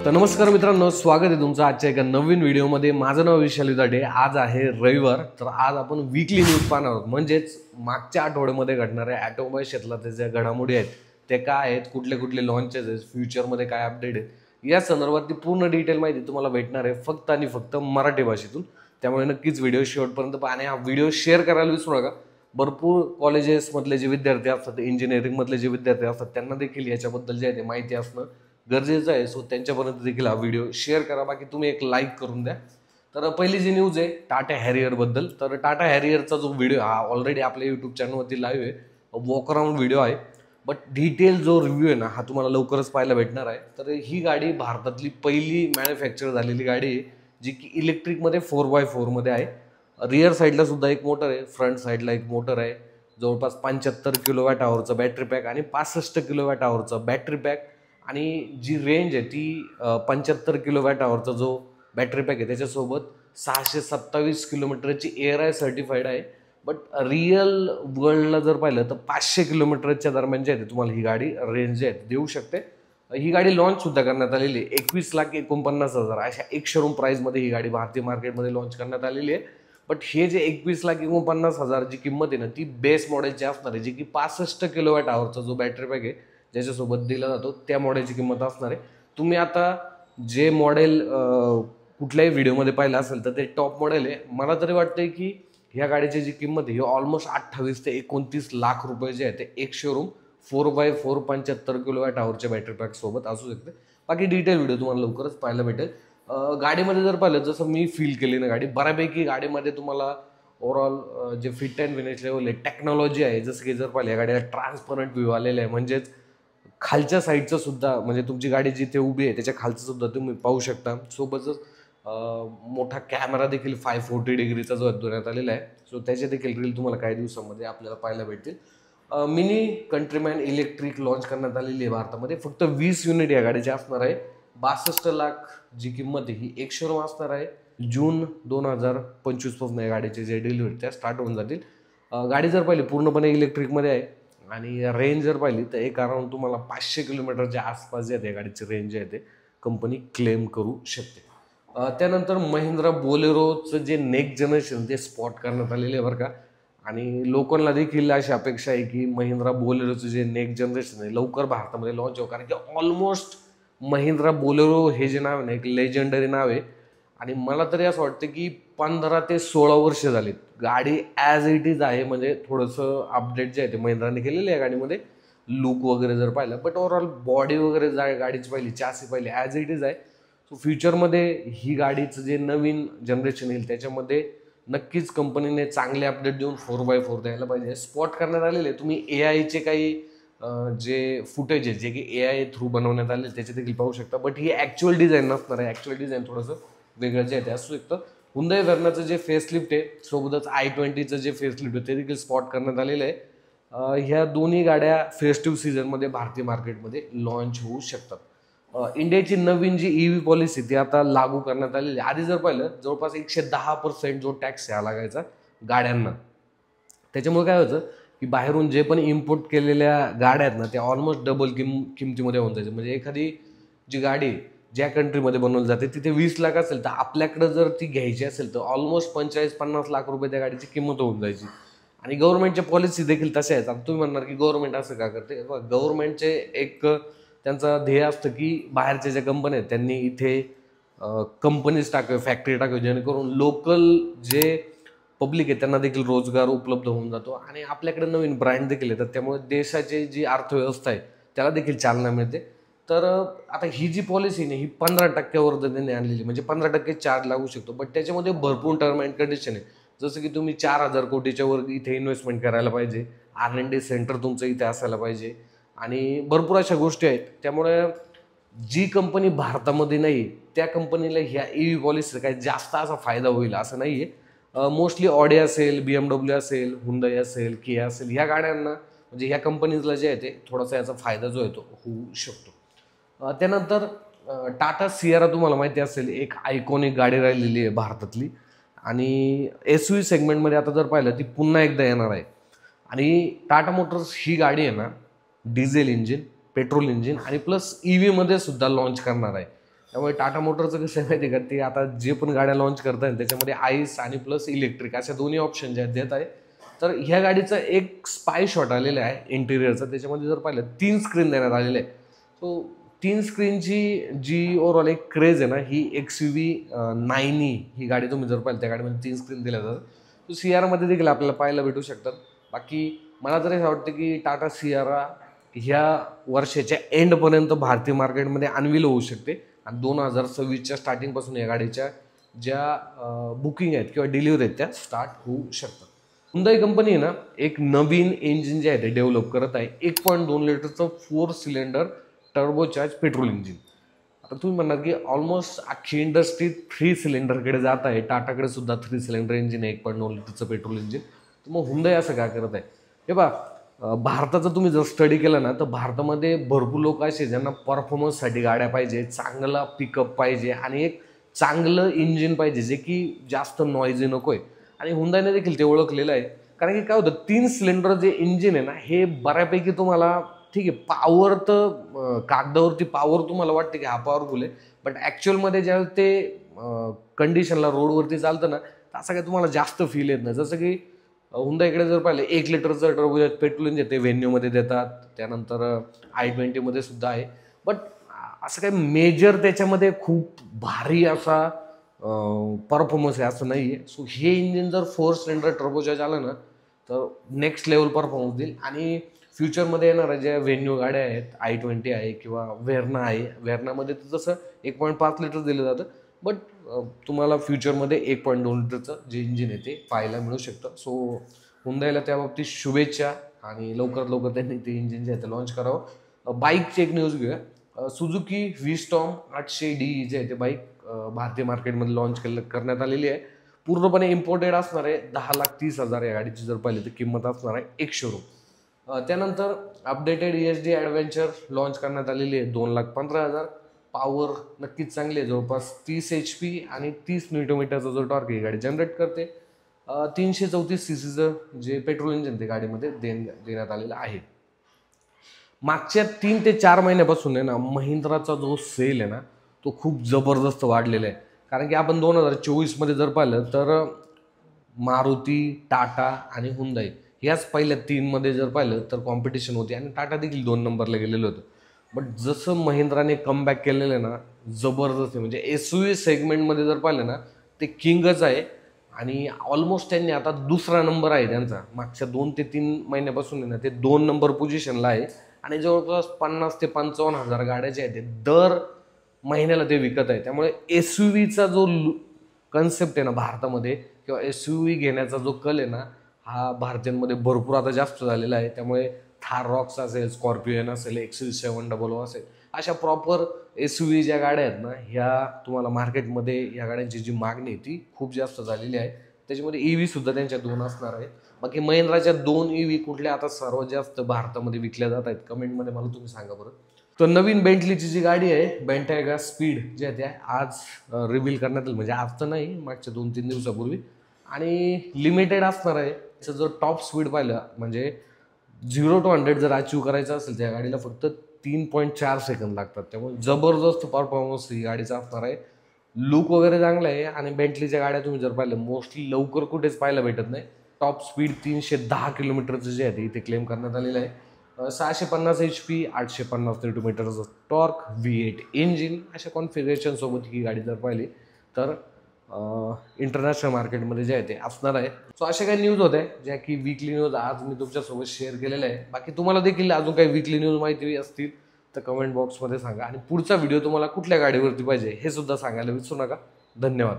तर नमस्कार मित्रांनो, स्वागत आहे तुमचं आजच्या एका नवीन व्हिडिओमध्ये। माझं नाव विशाल युदाडे। आज आहे रविवार, तर आज आपण वीकली न्यूज पाहणार आहोत। म्हणजेच मागच्या आठवड्यामध्ये घडणाऱ्या ऑटोमोबाईल क्षेत्रातील ज्या घडामोडी आहेत ते काय आहेत, कुठले कुठले लॉन्चेस आहेत, फ्युचरमध्ये काय अपडेट आहेत, या संदर्भातली पूर्ण डिटेल माहिती तुम्हाला भेटणार आहे फक्त आणि फक्त मराठी भाषेतून। त्यामुळे नक्कीच व्हिडिओ शेवटपर्यंत पहा आणि हा व्हिडिओ शेअर करायला विसरू नका। भरपूर कॉलेजेसमधले जे विद्यार्थी असतात, इंजिनिअरिंगमधले जे विद्यार्थी असतात, त्यांना देखील याच्याबद्दल जे आहे ते माहिती असणं गरजेचं आहे। सो त्यांच्यापर्यंत देखील हा व्हिडिओ शेअर करा, बाकी तुम्ही एक लाईक करून द्या। तर पहिली जी न्यूज आहे टाटा हॅरियर बद्दल। तर टाटा हॅरियरचा जो व्हिडिओ हा ऑलरेडी आपल्या यूट्यूब चॅनलवरती लाईव्ह आहे, वॉक अराउंड व्हिडिओ आहे, बट डिटेल जो रिव्ह्यू आहे ना हा तुम्हाला लवकरच पाहायला भेटणार आहे। तर ही गाडी भारतातली पहिली मॅन्युफॅक्चर झालेली गाडी आहे जी की इलेक्ट्रिकमध्ये 4x4 मध्ये आहे। रिअर साईडला सुद्धा एक मोटर आहे, फ्रंट साईडला एक मोटर आहे, जवळपास 75 किलोवॅट आवरचं बॅटरी पॅक आणि 65 किलोवॅट आवरचं बॅटरी पॅक, आणि जी रेंज आहे ती 75 किलोवॅट आवरचा जो बॅटरी पॅक आहे त्याच्यासोबत 627 किलोमीटरची ARAI सर्टिफाईड आहे। बट रिअल वर्ल्डला जर पाहिलं तर 500 किलोमीटरच्या दरम्यान जे आहे तुम्हाला ही गाडी रेंज जे आहे देऊ शकते। ही गाडी लॉन्च सुद्धा करण्यात आलेली आहे 21,49,000 अशा एक शोरूम प्राईजमध्ये ही गाडी भारतीय मार्केटमध्ये लॉन्च करण्यात आलेली आहे। बट हे जे 21,49,000 जी किंमत आहे ना ती बेस मॉडेलची असणार आहे, जी की 65 किलोवॅट आवरचा जो बॅटरी पॅक आहे ज्याच्यासोबत दिला जातो त्या मॉडेलची किंमत असणार आहे। तुम्ही आता जे मॉडेल कुठल्याही व्हिडिओमध्ये पाहिलं असेल तर ते टॉप मॉडेल आहे। मला तरी वाटतंय की ह्या गाडीची जी किंमत आहे ही ऑलमोस्ट 28 ते 29 लाख रुपये जे आहे ते एक शोरूम 4x4 75 किलोवॅट आवरच्या बॅटरी पॅक सोबत असू शकते। बाकी डिटेल व्हिडिओ तुम्हाला लवकरच पाहायला भेटेल। गाडीमध्ये जर पाहिलं जसं मी फील केली ना गाडी बऱ्यापैकी गाडीमध्ये तुम्हाला ओव्हरऑल जे फिट अँड फिनिश लेवल आहे, टेक्नॉलॉजी आहे, जसं की जर पाहिलं या गाडीला ट्रान्सपरंट व्ह्यू आलेला आहे, म्हणजेच खालच्या साईडचं सुद्धा म्हणजे तुमची गाडी जिथे उभी आहे त्याच्या खालचं सुद्धा तुम्ही पाहू शकता। सोबतच मोठा कॅमेरा देखील 540 डिग्रीचा जो देण्यात आलेला आहे, सो त्याचे देखील रील तुम्हाला काही दिवसांमध्ये आपल्याला पाहायला भेटतील। मिनी कंट्रीमॅन इलेक्ट्रिक लॉन्च करण्यात आलेली आहे भारतामध्ये, फक्त 20 युनिट या गाडीचे असणार आहे। 62 लाख जी किंमत आहे ही एक शोरूम असणार आहे। जून 2025 पासून या गाडीचे जे डिलिव्हरी त्या स्टार्ट होऊन जातील। गाडी जर पाहिली पूर्णपणे इलेक्ट्रिकमध्ये आहे आणि रेंज जर पाहिली तर एक अराउंड तुम्हाला 500 किलोमीटरच्या आसपास जे आहे गाडीची रेंज जे आहे ते कंपनी क्लेम करू शकते। त्यानंतर महिंद्रा बोलेरोचं जे नेक्स्ट जनरेशन ते स्पॉट करण्यात आलेले आहे बरं का, आणि लोकांना देखील अशी अपेक्षा आहे की महिंद्रा बोलेरोचं जे नेक्स्ट जनरेशन आहे लवकर भारतामध्ये लॉन्च हो, कारण की ऑलमोस्ट महिंद्रा बोलेरो हे जे नाव आहे ना एक लेजंडरी नाव आहे। आणि मला तरी असं वाटतं की 15 ते 16 वर्ष झालीत गाडी ॲज इट इज आहे, म्हणजे थोडंसं अपडेट जे आहे ते महिंद्राने केलेलं आहे गाडीमध्ये, लुक वगैरे जर पाहिलं, बट ओव्हरऑल बॉडी वगैरे गाडीची पाहिली, चासी पाहिली ॲज इट इज आहे। सो फ्युचरमध्ये ही गाडीचं जे नवीन जनरेशन येईल त्याच्यामध्ये नक्कीच कंपनीने चांगले अपडेट देऊन 4x4 द्यायला पाहिजे। स्पॉट करण्यात आलेले तुम्ही AIचे काही जे फुटेज आहे जे की AI थ्रू बनवण्यात आले त्याचे देखील पाहू शकता, बट ही ॲक्च्युअल डिझाईन नसणार आहे। ॲक्च्युअल डिझाईन थोडंसं वेगळं जे आहे ते असू शकतं। हुंदाई व्हर्नाचं जे फेसलिफ्ट आहे सोबतच i20चं जे फेसलिफ्ट आहे ते देखील स्पॉट करण्यात आलेलं आहे। ह्या दोन्ही गाड्या फेस्टिव्ह सीझनमध्ये भारतीय मार्केटमध्ये लॉन्च होऊ शकतात। इंडियाची नवीन जी EV पॉलिसी ती आता लागू करण्यात आलेली आहे। आधी जर पाहिलं जवळपास 110% जो टॅक्स या लागायचा गाड्यांना, त्याच्यामुळे काय होतं की बाहेरून जे पण इम्पोर्ट केलेल्या गाड्या आहेत ना त्या ऑलमोस्ट डबल किमतीमध्ये होऊन जायचे। म्हणजे एखादी जी गाडी ज्या कंट्रीमध्ये बनवली जाते तिथे 20 लाख असेल तर आपल्याकडे जर ती घ्यायची असेल तर ऑलमोस्ट 45-50 लाख रुपये त्या गाडीची किंमत होऊन जायची। आणि गव्हर्नमेंटच्या पॉलिसी देखील तशा आहेत। आता तुम्ही म्हणणार की गव्हर्नमेंट असं का करते, गव्हर्नमेंटचे एक त्यांचं ध्येय असतं की बाहेरच्या ज्या कंपन्या आहेत त्यांनी इथे कंपनीज टाकावे, फॅक्टरी टाकावे, जेणेकरून लोकल जे पब्लिक आहे त्यांना देखील रोजगार उपलब्ध होऊन जातो आणि आपल्याकडे नवीन ब्रँड देखील येतात, त्यामुळे देशाची जी अर्थव्यवस्था आहे त्याला देखील चालना मिळते। तर आता ही जी पॉलिसी नाही ही 15% त्यांनी आणलेली, म्हणजे 15% चार्ज लागू शकतो, बट त्याच्यामध्ये भरपूर टर्म अँड कंडिशन आहे। जसं की तुम्ही 4,000 कोटीच्या वर इथे इन्व्हेस्टमेंट करायला पाहिजे, R&D सेंटर तुमचं इथे असायला पाहिजे आणि भरपूर अशा गोष्टी आहेत। त्यामुळे जी कंपनी भारतामध्ये नाही त्या कंपनीला ह्या EV पॉलिसीचा काही जास्त असा फायदा होईल असं नाही आहे। मोस्टली ऑडी असेल, BMW असेल, हुंदाई असेल, किया असेल, ह्या गाड्यांना म्हणजे ह्या कंपनीजला जे आहे ते थोडासा याचा फायदा जो आहे तो होऊ शकतो। त्यानंतर टाटा सियारा तुम्हाला माहिती असेल एक आयकॉनिक गाडी राहिलेली आहे भारतातली, आणि SUV सेगमेंटमध्ये आता जर पाहिलं ती पुन्हा एकदा येणार आहे। आणि टाटा मोटर्स ही गाडी आहे ना डिझेल इंजिन, पेट्रोल इंजिन आणि प्लस EV मध्ये सुद्धा लॉन्च करणार आहे। त्यामुळे टाटा मोटरचं कसं आहे माहिती आहे का, ते आता जे पण गाड्या लॉन्च करत आहेत त्याच्यामध्ये आईस आणि प्लस इलेक्ट्रिक अशा दोन्ही ऑप्शन जे आहेत देत आहे. तर ह्या गाडीचा एक स्पाय शॉट आलेला आहे इंटिरियरचा, त्याच्यामध्ये जर पाहिलं 3 स्क्रीन देण्यात आलेले आहे. सो 3 स्क्रीनची जी ओव्हरऑल एक क्रेज आहे ना, ही XUV 9e ही गाडी तुम्ही जर पाहिलं त्या गाडीमध्ये 3 स्क्रीन दिल्या जातात. तो CR देखील आपल्याला पाहायला भेटू शकतात. बाकी मला तरी असं वाटतं की टाटा सियारा ह्या वर्षाच्या एंडपर्यंत भारतीय मार्केटमध्ये अनवील होऊ शकते आणि 2026च्या स्टार्टिंगपासून या गाडीच्या ज्या बुकिंग आहेत किंवा डिलिव्हरी आहेत त्या स्टार्ट होऊ शकतात. हुंदाई कंपनी आहे ना, एक नवीन इंजिन जे आहे ते डेव्हलप करत आहे. 1.2 लिटरचं 4 सिलेंडर टर्बोचार्ज पेट्रोल इंजिन. आता तुम्ही म्हणणार की ऑलमोस्ट अख्खी इंडस्ट्री 3 सिलेंडरकडे जात आहे. टाटाकडे सुद्धा 3 सिलेंडर इंजिन आहे, 1.9 लिटरचं पेट्रोल इंजिन. तर मग हुंदाई असं काय करत आहे? हे पहा, भारताचा तुम्ही जर स्टडी केला ना, तर भारतामध्ये भरपूर लोक असे ज्यांना परफॉर्मन्ससाठी गाड्या पाहिजे, चांगला पिकअप पाहिजे आणि एक चांगलं इंजिन पाहिजे जे की जास्त नॉइजी नको आहे. आणि हुंदाईने देखील ते ओळखलेलं आहे. कारण की काय होतं, 3 सिलेंडर जे इंजिन आहे ना, हे बऱ्यापैकी तुम्हाला ठीक आहे पॉवर तर कागदावरती पॉवर तुम्हाला वाटते की हा पॉवरफुल आहे, बट ॲक्च्युअलमध्ये ज्यावेळेस ते कंडिशनला रोडवरती चालतं ना, तर असं काय तुम्हाला जास्त फील येत नाही. जसं की हुंदाईकडे जर पाहिलं 1 लिटरचं टर्बो पेट्रोल इंजिन ते व्हेन्यूमध्ये देतात, त्यानंतर i20 मध्ये सुद्धा आहे. बट असं काही मेजर त्याच्यामध्ये खूप भारी असा परफॉर्मन्स आहे असं नाही आहे. सो हे इंजिन जर 4 सिलेंडर टर्बोचार्ज आलं ना, तर नेक्स्ट लेवल परफॉर्मन्स देईल. आणि फ्युचरमध्ये येणाऱ्या ज्या व्हेन्यू गाड्या आहेत, i20 आहे किंवा व्हेर्ना आहे, व्हेर्नामध्ये तर जसं 1.5 लिटर दिलं जातं, बट तुम्हाला फ्युचरमध्ये 1.2 लिटरचं जे इंजिन आहे ते पाहायला मिळू शकतं. सो हुंदाईला त्या बाबतीत शुभेच्छा आणि लवकरात लवकर त्यांनी ते इंजिन जे आहे ते लॉन्च करावं. बाईकची एक न्यूज घेऊया. सुझुकी व्हीस्टॉर्म 800D जे आहे ते बाईक भारतीय मार्केटमध्ये लॉन्च करण्यात आलेली आहे. पूर्णपणे इम्पोर्टेड असणार आहे. 10,30,000 या गाडीची जर पाहिली तर किंमत असणार आहे एक शोरूम. त्यानंतर अपडेटेड ESD ॲडव्हेंचर लॉन्च करण्यात आलेली आहे 2,15,000. पॉवर नक्कीच चांगली आहे, जवळपास 30 HP आणि 30 न्यूटनमीटरचा जो टॉर्क ही गाडी जनरेट करते. 334 CCचं जे पेट्रोल इंजिन ते गाडीमध्ये देण्यात आलेलं आहे. मागच्या 3 ते 4 महिन्यापासून आहे ना, महिंद्राचा जो सेल आहे ना, तो खूप जबरदस्त वाढलेला आहे. कारण की आपण 2024मध्ये जर पाहिलं तर मारुती, टाटा आणि हुंदाई याच पहिल्या 3 मध्ये जर पाहिलं तर कॉम्पिटिशन होती आणि टाटा देखील 2 नंबरला गेलेलं होतं. बट जसं महिंद्राने कमबॅक केलेलं आहे ना, जबरदस्त आहे. म्हणजे SUV सेगमेंटमध्ये जर पाहिलं ना, ते किंगच आहे आणि ऑलमोस्ट त्यांनी आता 2रा नंबर आहे त्यांचा. मागच्या 2 ते 3 महिन्यापासून आहे ना, ते 2 नंबर पोझिशनला आहे आणि जवळपास 50 ते 55,000 गाड्या ज्या आहेत ते दर महिन्याला ते विकत आहे. त्यामुळे SUVचा जो कन्सेप्ट आहे ना भारतामध्ये किंवा SUV घेण्याचा जो कल आहे ना, हा भारतीयांमध्ये भरपूर आता जास्त झालेला आहे. त्यामुळे थार रॉक्स असेल, स्कॉर्पिओन असेल, XUV700 असेल, अशा प्रॉपर SUV ज्या गाड्या आहेत ना, ह्या तुम्हाला मार्केटमध्ये या गाड्यांची जी मागणी आहे ती खूप जास्त झालेली आहे. त्याच्यामध्ये EV सुद्धा त्यांच्या 2 असणार आहेत. बाकी महिंद्राच्या 2 EV कुठल्या आता सर्वात जास्त भारतामध्ये विकल्या जात आहेत, कमेंटमध्ये मला तुम्ही सांगा बरं. तर नवीन बेंटलीची जी गाडी आहे बेंटेगा स्पीड जे आहे त्या आज रिव्हील करण्यात येईल. म्हणजे आज तर नाही, मागच्या 2-3 दिवसापूर्वी. आणि लिमिटेड असणार आहे. त्याचं जर टॉप स्पीड पाहिलं म्हणजे 0 to 100 जर अचीव करायचं असेल त्या गाडीला फक्त 3.4 सेकंद लागतात. त्यामुळे जबरदस्त परफॉर्मन्स ही गाडीचा असणार आहे. लुक वगैरे चांगला आहे आणि बेंटलीच्या गाड्या तुम्ही जर पाहिलं मोस्टली लवकर कुठेच पाहायला भेटत नाही. टॉप स्पीड 310 किलोमीटरचं जे आहे ते इथे क्लेम करण्यात आलेलं आहे. 650 HP, 850 न्यूटनमीटरचं टॉर्क, V8 इंजिन अशा कॉन्फिगरेशनसोबत ही गाडी जर पाहिली तर इंटरनॅशनल मार्केटमध्ये जे आहे ते असणार आहे. सो अशा काही न्यूज होत्या ज्या की वीकली न्यूज आज मी तुमच्यासोबत शेअर केलेल्या आहे. बाकी तुम्हाला देखील अजून काही वीकली न्यूज माहिती असतील तर कमेंट बॉक्समध्ये सांगा आणि पुढचा व्हिडिओ तुम्हाला कुठल्या गाडीवरती पाहिजे हे सुद्धा सांगायला विसरू नका. धन्यवाद.